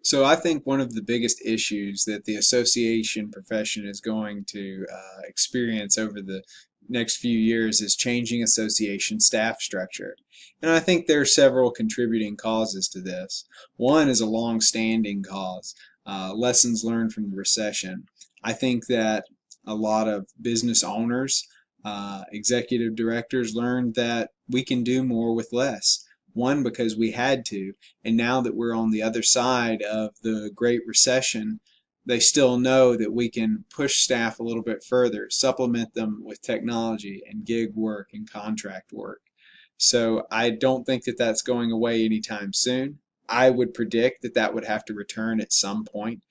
So I think one of the biggest issues that the association profession is going to experience over the next few years is changing association staff structure. And I think there are several contributing causes to this. One is a long-standing cause, lessons learned from the recession. I think that a lot of business owners, executive directors learned that we can do more with less. One, because we had to, and now that we're on the other side of the Great Recession, they still know that we can push staff a little bit further, supplement them with technology and gig work and contract work. So I don't think that that's going away anytime soon. I would predict that that would have to return at some point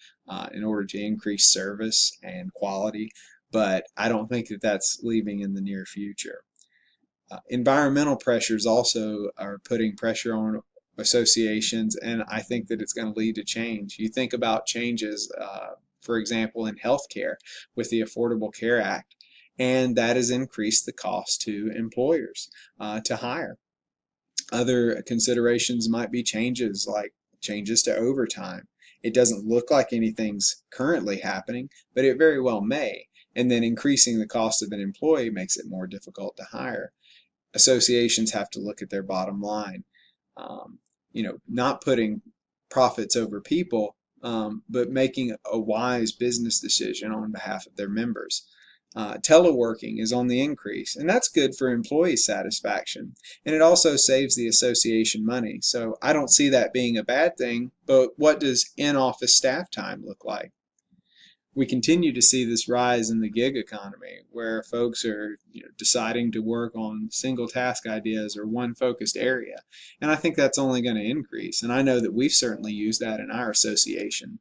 in order to increase service and quality, but I don't think that that's leaving in the near future. Environmental pressures also are putting pressure on associations, and I think that it's going to lead to change. You think about changes, for example, in healthcare with the Affordable Care Act, and that has increased the cost to employers to hire. Other considerations might be changes like changes to overtime. It doesn't look like anything's currently happening, but it very well may. And then increasing the cost of an employee makes it more difficult to hire. Associations have to look at their bottom line. Um, not putting profits over people, but making a wise business decision on behalf of their members. Teleworking is on the increase, and that's good for employee satisfaction. And it also saves the association money. So I don't see that being a bad thing, but what does in-office staff time look like? We continue to see this rise in the gig economy where folks are deciding to work on single task ideas or one focused area. And I think that's only going to increase. And I know that we've certainly used that in our association.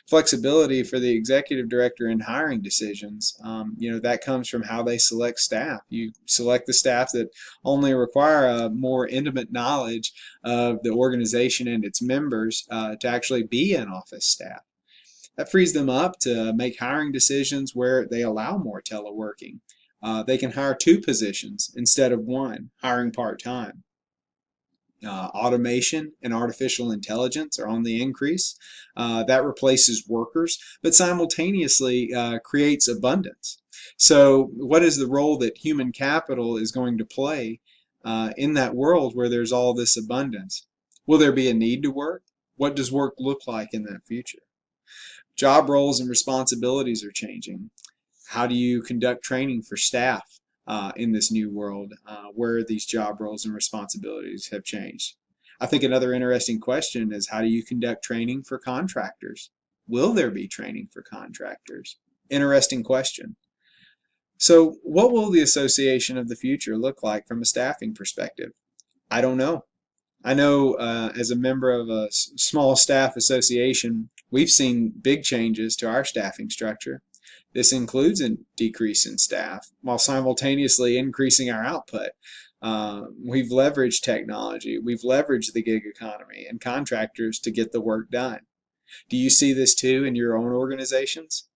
Flexibility for the executive director in hiring decisions, that comes from how they select staff. You select the staff that only require a more intimate knowledge of the organization and its members to actually be in office staff. That frees them up to make hiring decisions where they allow more teleworking. They can hire two positions instead of one, hiring part-time. Automation and artificial intelligence are on the increase. That replaces workers, but simultaneously creates abundance. So what is the role that human capital is going to play in that world where there's all this abundance? Will there be a need to work? What does work look like in that future? Job roles and responsibilities are changing. How do you conduct training for staff in this new world where these job roles and responsibilities have changed? I think another interesting question is how do you conduct training for contractors? Will there be training for contractors? Interesting question. So what will the association of the future look like from a staffing perspective? I don't know. I know as a member of a small staff association, we've seen big changes to our staffing structure. This includes a decrease in staff while simultaneously increasing our output. We've leveraged technology, we've leveraged the gig economy and contractors to get the work done. Do you see this too in your own organizations?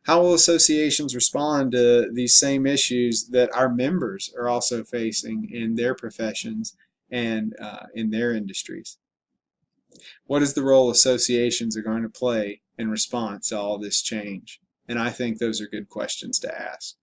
How will associations respond to these same issues that our members are also facing in their professions and in their industries? What is the role associations are going to play in response to all this change? And I think those are good questions to ask.